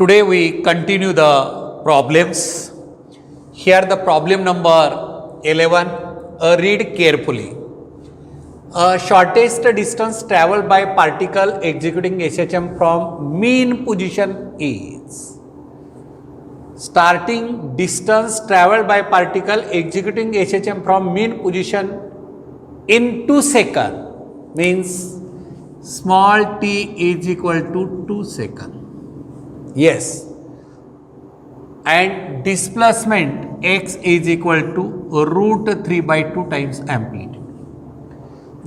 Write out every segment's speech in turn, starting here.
Today we continue the problems. Here the problem number 11. Read carefully. Shortest distance traveled by particle executing SHM from mean position is. Starting distance traveled by particle executing SHM from mean position in 2 seconds means small t is equal to 2 seconds. Yes, and displacement x is equal to root 3 by 2 times amplitude.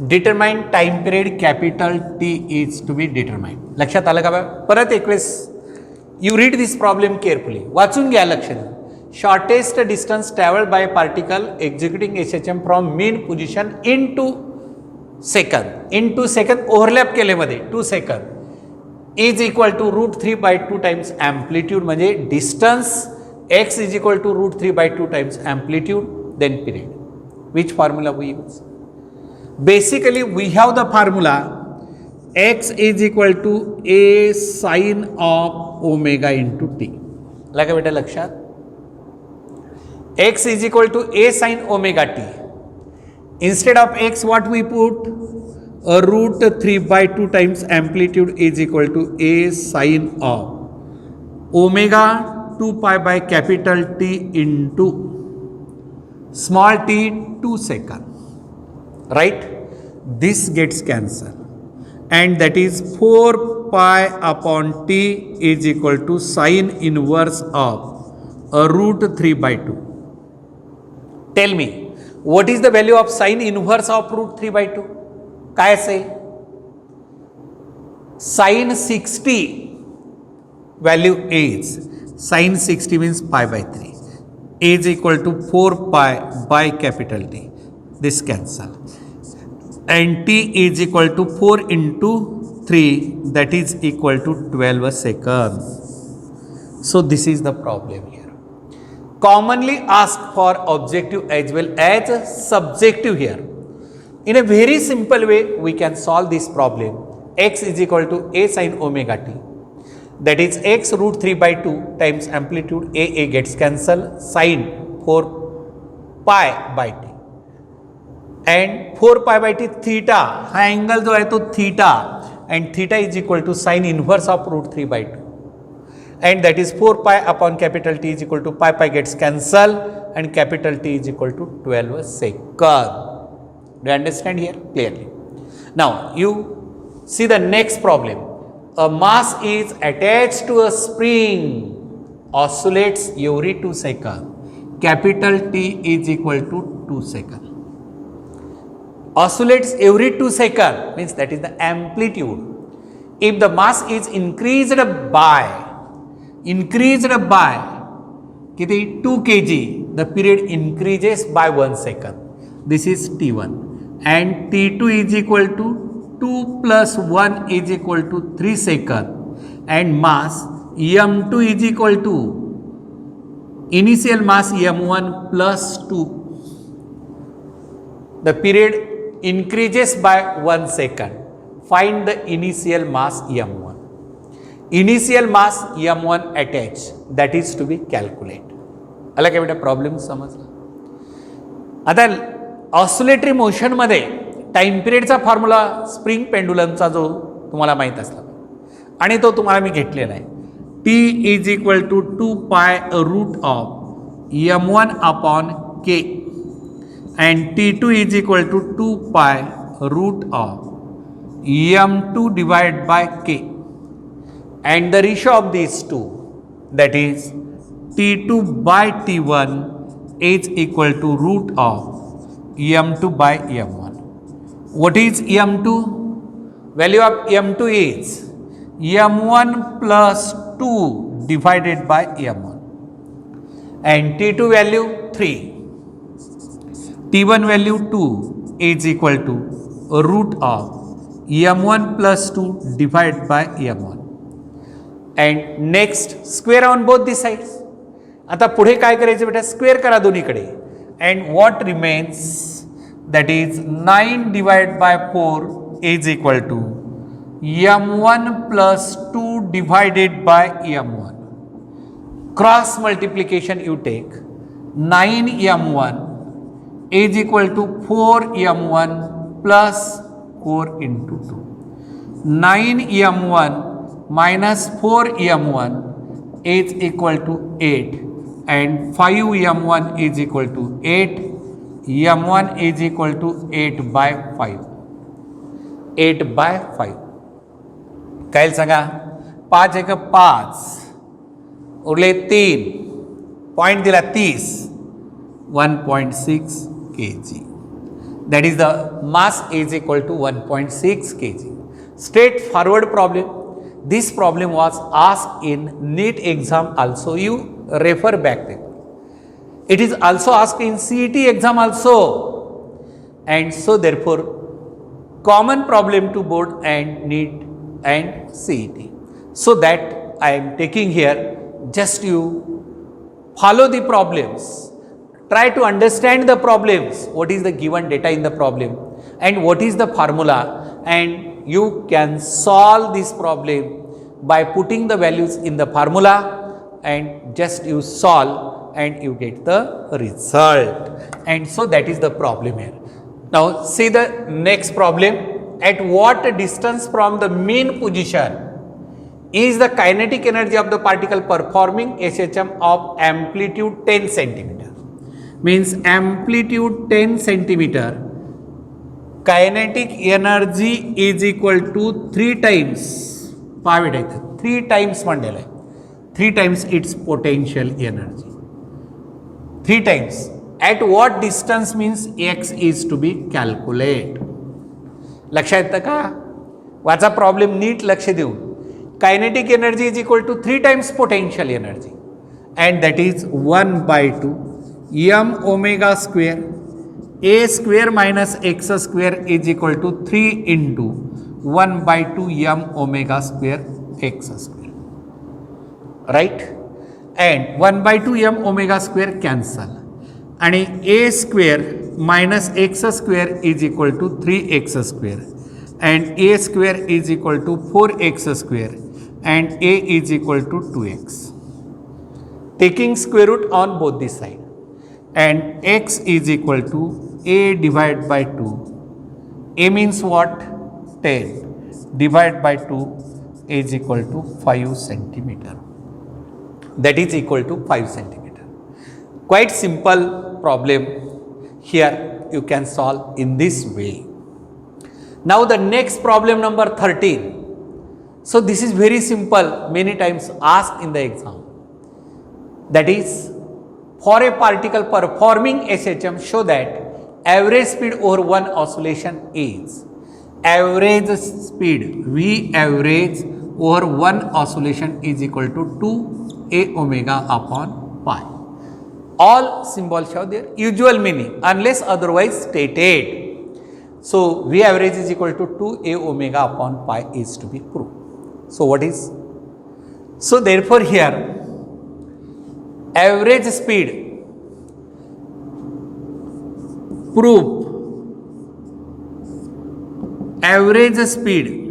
Determine time period capital T is to be determined. लक्षात आलं का बा? परत एक वेळेस you read this problem carefully. वाचून घ्या लक्ष द्या. Shortest distance traveled by particle executing SHM from mean position in 2 second. In 2 second overlap केले मध्ये 2 second. is equal to root 3 by 2 times amplitude म्हणजे distance x is equal to root 3 by 2 times amplitude then period. Which formula we use? Basically we have the formula x is equal to a sin of omega into t. लगा बेटा लक्षात. x is equal to a sin omega t. Instead of x what we put? Root 3 by 2 times amplitude is equal to a sin of omega 2 pi by capital T into small t 2 second. Right? This gets cancelled and that is 4 pi upon t is equal to sin inverse of root 3 by 2. Tell me, what is the value of sin inverse of root 3 by 2? काय असेल? sin 60 value is sin 60 means pi by 3 is equal to 4 pi by capital T. This cancel and T is equal to 4 into 3 that is equal to 12 seconds. So this is the problem here. Commonly asked for objective as well as subjective here. In a very simple way, we can solve this problem. X is equal to a sin omega t. That is x root 3 by 2 times amplitude a gets cancelled sin 4 pi by t. And 4 pi by t theta, हा angle जो है तो theta and theta is equal to sin inverse of root 3 by 2. And that is 4 pi upon capital T is equal to pi gets cancelled and capital T is equal to 12 seconds. Do you understand here clearly? Now you see the next problem. A mass is attached to a spring, oscillates every 2 seconds. Capital T is equal to 2 seconds. Oscillates every 2 seconds means that is the amplitude. If the mass is increased by किती 2 kg, the period increases by 1 second. This is T1. And T2 is equal to 2 plus 1 is equal to 3 seconds and mass M2 is equal to initial mass M1 plus 2. The period increases by 1 second. Find the initial mass M1. Initial mass M1 attached, that is to be calculated. आला काय बेटा problem समजला? आता oscillatory मोशनमध्ये time पिरियडचा formula spring पेंडुलमचा जो तुम्हाला माहीत असला आणि तो तुम्हाला मी घेतलेला आहे. T is equal to 2 pi root of M1 upon K and T2 is equal to 2 pi root of M2 divide by K and the ratio of this two that is T2 by T1 is equal to root of M2 by M1. What is M2? Value of M2 is M1 plus 2 divided by M1 and T2 value 3. T1 value 2 is equal to root of M1 plus 2 divided by M1. And next square on both the sides. आता पुढे काय करायचं बेटा? Square करा दोन्हीकडे. And what remains, that is 9 divided by 4 is equal to M1 plus 2 divided by M1. Cross multiplication you take 9m1 is equal to 4m1 plus 4 into 2. 9m1 minus 4m1 is equal to 8 and 5m1 is equal to 8. m1 is equal to 8 by 5. 8 by 5. काय सांगा 5 एक 5 उरले 3 point दिला 30 1.6 kg. That is the mass is equal to 1.6 kg. Straightforward problem. This problem was asked in NEET exam also. You refer back there. It is also asked in CET exam also. And so therefore common problem to board and NEET and CET. So that I am taking here, just you follow the problems. Try to understand the problems, what is the given data in the problem and what is the formula, and you can solve this problem by putting the values in the formula and just you solve and you get the result. And so that is the problem here. Now see the next problem. At what distance from the mean position is the kinetic energy of the particle performing SHM of amplitude 10 centimeter? Means amplitude 10 centimeter, kinetic energy is equal to 3 times 3 times mandela, 3 times its potential energy, 3 times. At what distance means x is to be calculated. लक्षात येतं का? वाचा problem NEET लक्ष देऊन. Kinetic energy is equal to 3 times potential energy and that is 1 by 2 m omega square a square minus x square is equal to 3 into 1 by 2 m omega square x square, right? And 1 by 2 m omega square cancel and a square minus x square is equal to 3x square and a square is equal to 4x square and a is equal to 2x. Taking square root on both the side and x is equal to a divided by 2. A means what? 10 divided by 2 is equal to 5 centimeter. That is equal to 5 centimeter. Quite simple problem. Here you can solve in this way. Now the next problem number 13. So this is very simple, many times asked in the exam. That is, for a particle performing SHM, show that average speed over one oscillation is. Average speed V average over one oscillation is equal to 2a omega upon pi. All symbols show their usual meaning unless otherwise stated. So V average is equal to 2a omega upon pi is to be proved. So what is? So therefore here average speed proof, average speed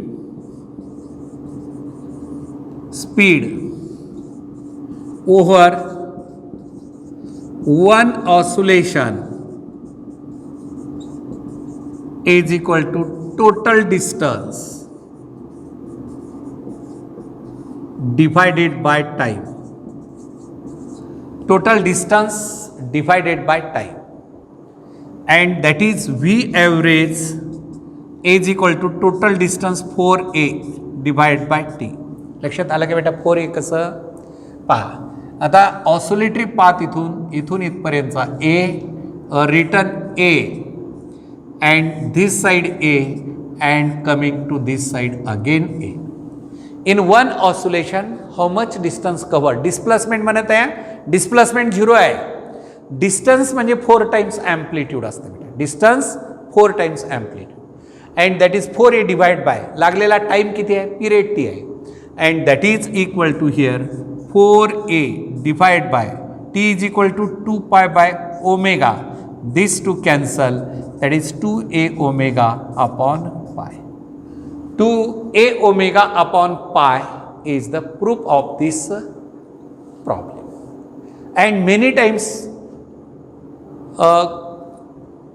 over one oscillation is equal to total distance divided by time. Total distance divided by time, and that is V average is equal to total distance 4a divided by t. लक्षात आलं का बेटा? 4a कसं पहा. आता oscillatory path इथून इथपर्यंतचा a return a and this side a and coming to this side again a. In one oscillation how much distance covered? Displacement म्हणत आहे, डिस्प्लेसमेंट 0 आहे. डिस्टन्स म्हणजे 4 टाइम्स एम्प्लिट्यूड असतं बेटा. Distance 4 times amplitude and that is 4a divide by लागलेला time किती आहे? Period t आहे and that is equal to here 4a divide by t is equal to 2 pi by omega. This to cancel, that is 2a omega upon pi. 2a omega upon pi is the proof of this problem. and many times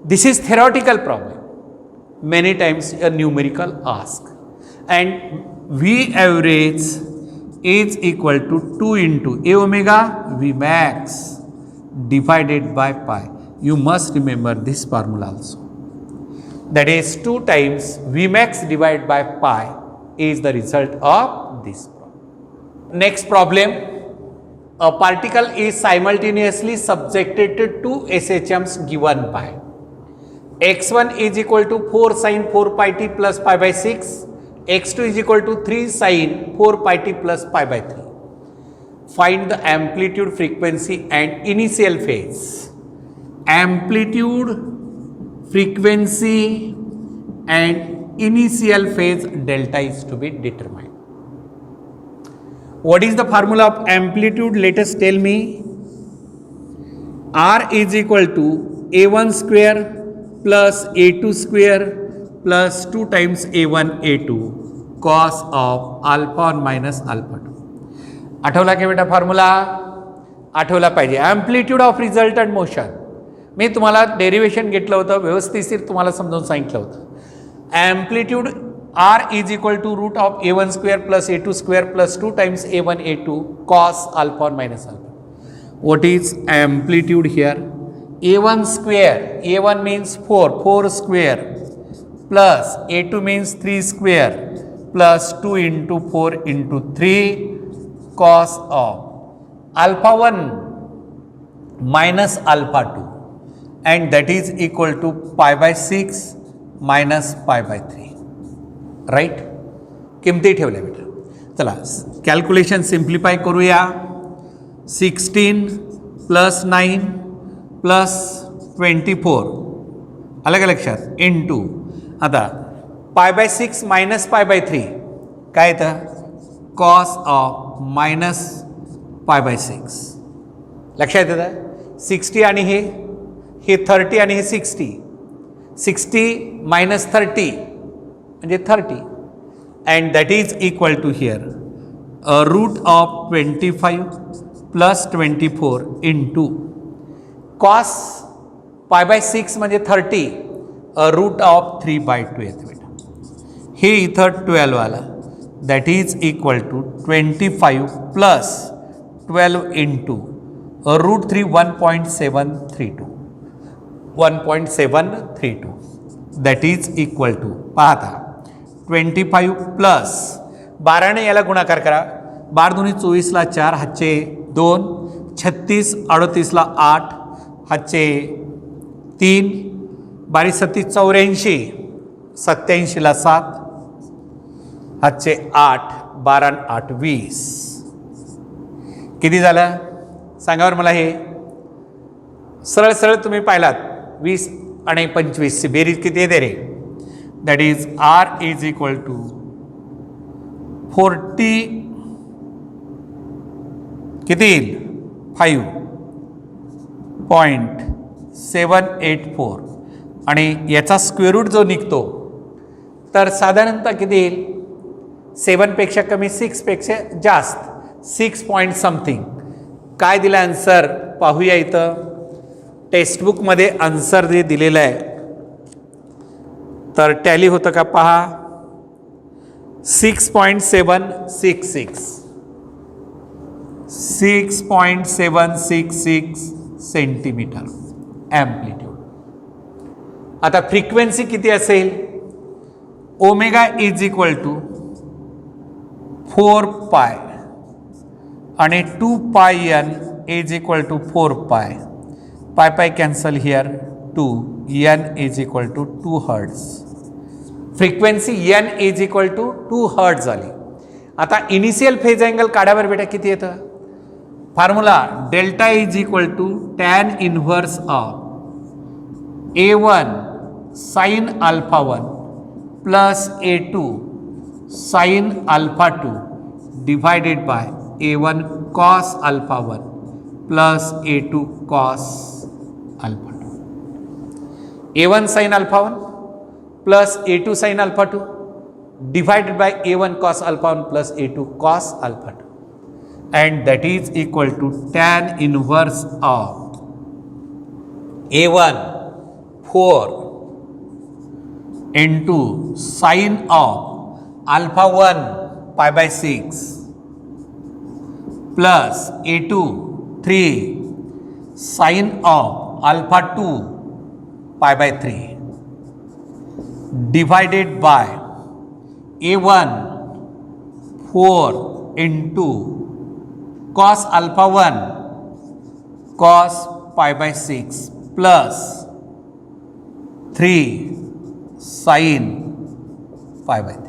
this is theoretical problem, many times a numerical ask, and V average is equal to 2 into A omega V max divided by pi. You must remember this formula also. That is 2 times V max divided by pi is the result of this problem. Next problem, a particle is simultaneously subjected to 2 SHMs given by x1 is equal to 4 sin 4 pi t plus pi by 6, x2 is equal to 3 sin 4 pi t plus pi by 3. Find the amplitude, frequency and initial phase. Amplitude, frequency and initial phase delta is to be determined. What is the formula of amplitude? Let us tell me. R is equal to A1 square plus A2 square plus 2 times A1 A2 cos of alpha 1 minus alpha 2. आठवला का बेटा formula? आठवला पाहिजे. Amplitude of resultant motion मी तुम्हाला derivation घेतलं होतं, व्यवस्थित तुम्हाला समजावून सांगितलं होतं. Amplitude R is equal to root of A1 square plus A2 square plus 2 times A1 A2 cos alpha 1 minus alpha. What is amplitude here? A1 square, A1 means 4 square plus A2 means 3 square plus 2 into 4 into 3 cos of alpha 1 minus alpha 2, and that is equal to pi by 6 minus pi by 3. Right. किमती ठेवल्या बेटा. चला calculation simplify करूया. 16 plus 9 plus 24 अलग लक्षात into आता पाय by 6 minus pi by 3 काय येतं? Cos of minus pi by 6. लक्षात येतं? 60 आणि हे 30 आणि हे 60 मायनस 30 म्हणजे 30, and that is equal to here root of 25 plus 24 into cos pi by 6 म्हणजे 30 root of 3 by 2 येतं बेटा. हे इथं 12 आला, that is equal to 25 plus 12 into root 3 1.732 that is equal to पाहता 25 प्लस 12ने याला गुणाकार करा. 12 दुनी 24ला 4 हातचे 2, 36 38ला 8 हातचे 3, 12 37 84 87ला 7 हातचे 8 12 8 20. किती झालं सांगा बरं मला. हे सरळ सरळ तुम्ही पाहिलात 20 आणि 25 ची बेरीज किती येते रे? That is R is equal to 40 किती येईल? 5.784 आणि याचा स्क्वेअर रूट जो निघतो तर साधारणतः किती येईल? 7 पेक्षा कमी 6 पेक्षा जास्त 6 पॉइंट समथिंग. काय दिलं आन्सर पाहूया. इथं टेक्स्टबुकमध्ये आन्सर जे दिलेलं आहे तर टॅली होतं का पहा. 6.766 सेंटीमीटर ॲम्प्लिट्यूड. आता फ्रिक्वेन्सी किती असेल? Omega is equal to 4 pi आणि 2 pi n is equal to 4 pi. Pi pi cancel here 2 n is equal to 2 hertz. Frequency n is equal to 2 hertz झाली. आता इनिशियल फेज अँगल काढावर बेटा किती येतं? Formula delta is equal to tan inverse of A1 sine alpha 1 plus A2 sine alpha 2 divided by A1 cos alpha 1 plus A2 cos alpha 2. A1 sine alpha 1 plus A2 sin alpha 2 divided by A1 cos alpha 1 plus A2 cos alpha 2. and that is equal to tan inverse of A1 4 into sine of alpha 1 pi by 6 plus A2 3 sine of alpha 2 pi by 3 divided by A1 4 into cos alpha 1 cos pi by 6 plus 3 sin pi by 3.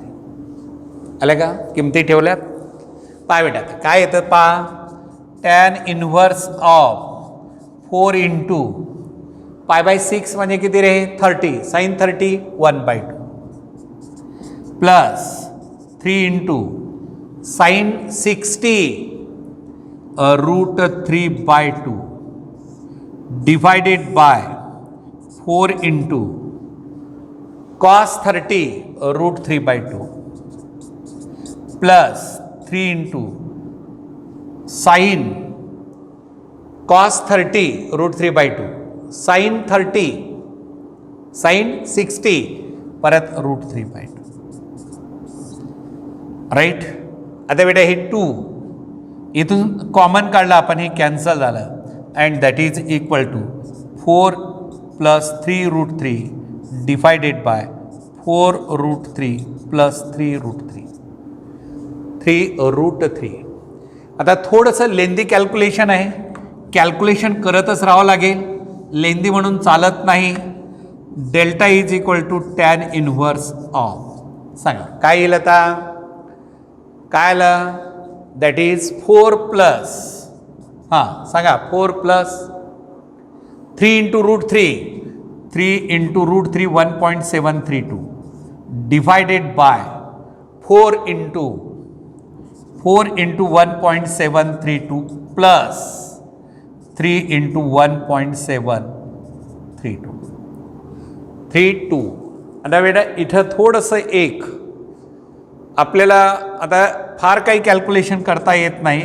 आलं का? किमती ठेवल्यात. पहा बेटा काय येतं पहा, tan inverse of 4 into pi by 6 म्हणजे किती रे 30 sine 30 1/2 plus 3 into sine 60 √3/2 divided by 4 into cos 30 √3/2 plus 3 into sin cos 30 √3/2 sin 30 sin 60 परत √3/2 राईट. आता बेटा हे 2 इथून कॉमन काढलं आपण, हे कॅन्सल झालं and that is equal to 4 plus 3√3 divided by 4√3 plus 3√3 3√3. आता थोडंसं लेंदी कॅल्क्युलेशन आहे, कॅल्क्युलेशन करतच राहावं लागेल, लेंदी म्हणून चालत नाही. Delta is equal to tan inverse of सांगा काय येईल आता, काय आलं, दॅट इज 4 प्लस सांगा 4 plus 3 into √3 3 into √3 1.732 divided by 4 into 1.732 plus 3 into 1.732 32. आता बेटा इथं थोडंसं एक आपल्याला आता फार काही कॅल्क्युलेशन करता येत नाही,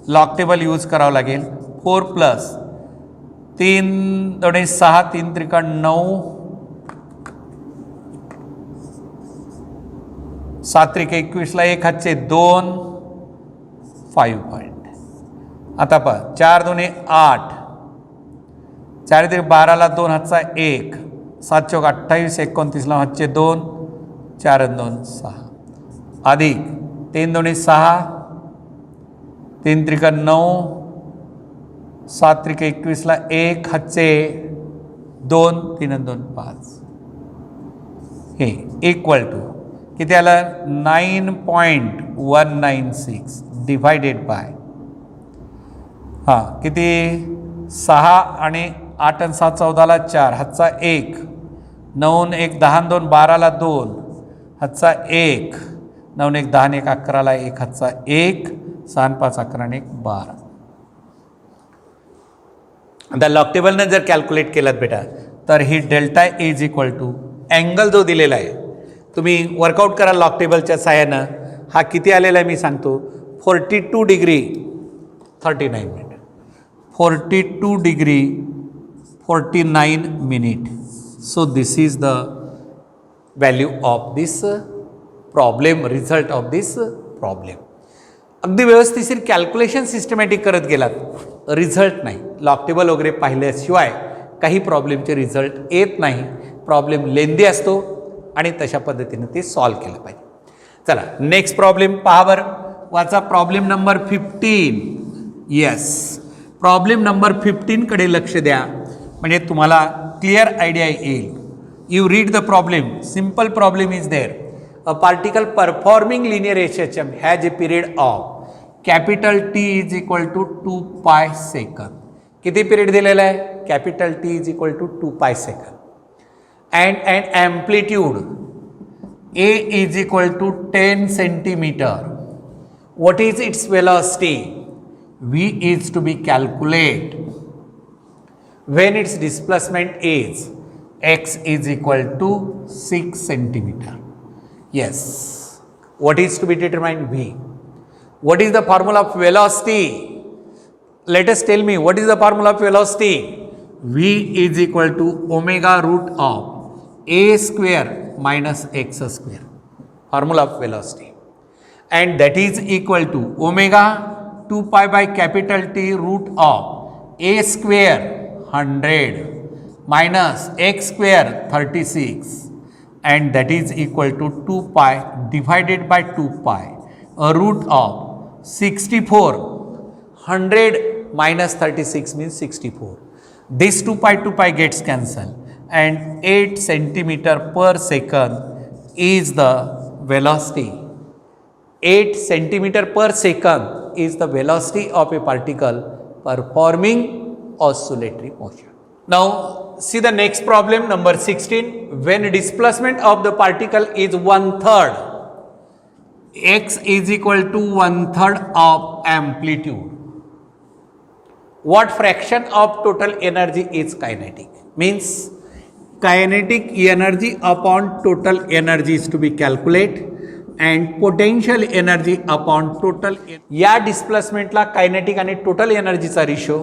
लॉग टेबल यूज करावं लागेल. 4 प्लस 3 दोन्ही 6 3 त्रिका 9 7 त्रिका 21ला 1 हातचे 2 5 पॉईंट. आता पहा 4 दोन्ही 8 4 त्रिक 12ला 2 हातचा 1 7 चौक 28 29ला हातचे 2 4 आणि 2 6 अधिक 3 दोन्ही 6 3 त्रिका 9 7 त्रिका 21ला 1 हातचे 2 3 आणि 2 5 हे इक्वल टू किती आलं 9.196 डिवायडेड बाय किती 6 आणि 8 आणि 7 14ला 4 हातचा 1 9 1 10 आणि 2 12ला 2 हातचा 1 9 1 10 1 11ला 1 हातचा 1 6 आणि 5 11 आणि 1 12. आता लॉग टेबलनं जर कॅल्क्युलेट केलं बेटा तर ही delta is equal to angle जो दिलेला आहे तुम्ही वर्कआउट करा लॉग टेबलच्या साहाय्यानं. हा किती आलेला आहे मी सांगतो 42 degree 39 minute 42 degree 49 minute. So this is the value of this problem, result of this problem. अगदी व्यवस्थिशीर कॅल्क्युलेशन सिस्टमॅटिक करत गेलात, रिझल्ट नाही. लॉग टेबल वगैरे पाहिल्याशिवाय काही प्रॉब्लेमचे रिझल्ट येत नाही. प्रॉब्लेम लेंदी असतो आणि तशा पद्धतीने ते सॉल्व केलं पाहिजे. चला नेक्स्ट प्रॉब्लेम पहा बरं, वाचा problem number 15. Yes, problem number 15 कडे लक्ष द्या म्हणजे तुम्हाला क्लिअर आयडिया येईल. You read the problem. Simple problem is there. A particle performing linear HHM has a period of capital T is equal to 2 pi second. किती period दिलेला आहे, capital T is equal to 2 pi second. and an amplitude A is equal to 10 centimeter. What is its velocity? V is to be calculated when its displacement is x is equal to 6 centimeter. Yes. What is to be determined? V. What is the formula of velocity? Let us tell me what is the formula of velocity? V is equal to omega root of a square minus x square. Formula of velocity. And that is equal to omega 2 pi by capital T root of a square 100 minus x square 36, and that is equal to 2 pi divided by 2 pi, a root of 64. 100 minus 36 means 64. This 2 pi gets cancelled, and 8 centimeter per second is the velocity. 8 centimeter per second is the velocity of a particle performing oscillatory motion. Now see the next problem, number 16. When displacement of the particle is 1/3, x is equal to 1/3 of amplitude, what fraction of total energy is kinetic? Means kinetic energy upon total energy is to be calculated, and potential energy upon total. या डिस्प्लेसमेंटला kinetic आणि total एनर्जीचा ratio,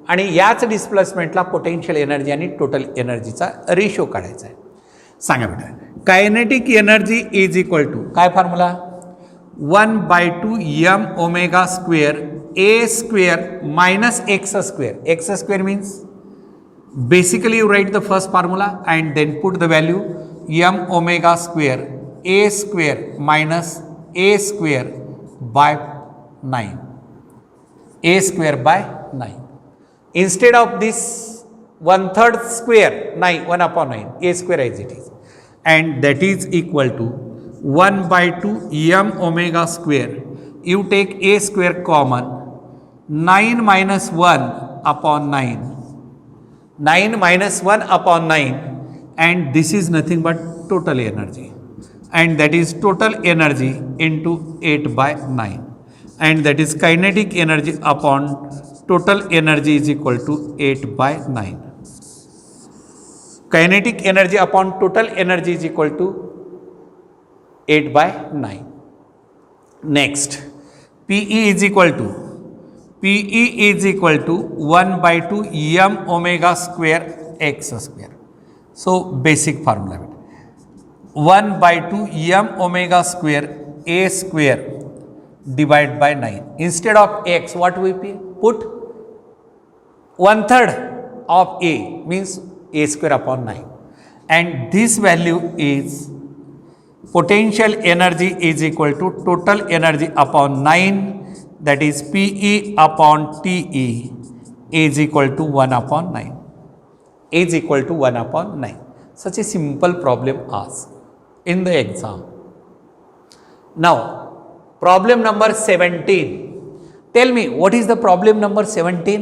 आणि याच डिस्प्लेसमेंटला potential energy आणि total एनर्जीचा ratio काढायचा आहे. सांगा बेटा. Kinetic energy is equal to काय formula? 1/2 m omega square a square minus x square. X square means basically you write the first formula and then put the value m omega square a square minus a square by 9. A square by 9. Instead of this 1/3 square 9, 1 upon 9, a square as it is, and that is equal to 1/2 m omega square. You take a square common, 9 minus 1 upon 9. 9 minus 1 upon 9, and this is nothing but total energy, and that is total energy into 8/9, and that is kinetic energy upon total energy is equal to 8/9. Kinetic energy upon total energy is equal to 8/9. Next, PE is equal to 1/2 m omega square x square. So basic formula, 1/2 m omega square a square divided by 9. Instead of x, what we put? 1/3 of a means a square upon 9, and this value is potential energy is equal to total energy upon 9, that is PE upon TE is equal to 1 upon 9. Is equal to 1 upon 9. Such a simple problem asked in the exam. Now problem number 17. Tell me what is the problem number 17?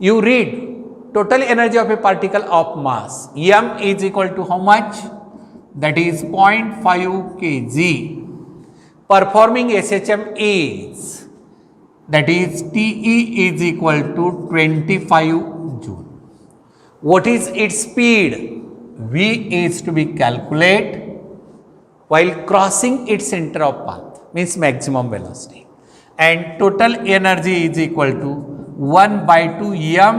You read total energy of a particle of mass m is equal to how much? That is 0.5 kg. Performing SHM is, that is TE is equal to 25 joule. What is its speed? V is to be calculated while crossing its center of path, means maximum velocity, and total energy is equal to 1/2 m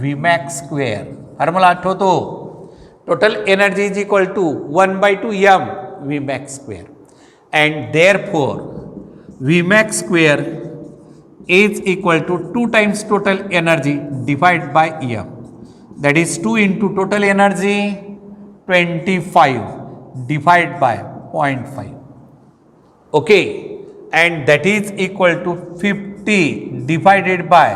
Vmax square. Formula आठवतो? Total energy is equal to 1/2 m Vmax square, and therefore Vmax square is equal to 2 times total energy divided by m, that is 2 into total energy 25 divided by 0.5. Okay, and that is equal to 50 divided by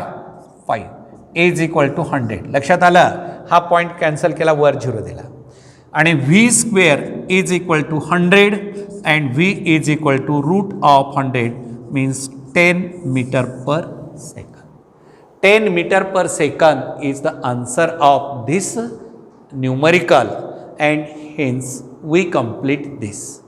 5 is equal to 100. लक्षात आलं? हा point cancel केला, वर 0 दिला, आणि v square is equal to 100 and v is equal to root of 100 means 10 meter per second. 10 meter per second is the answer of this numerical, and hence we complete this.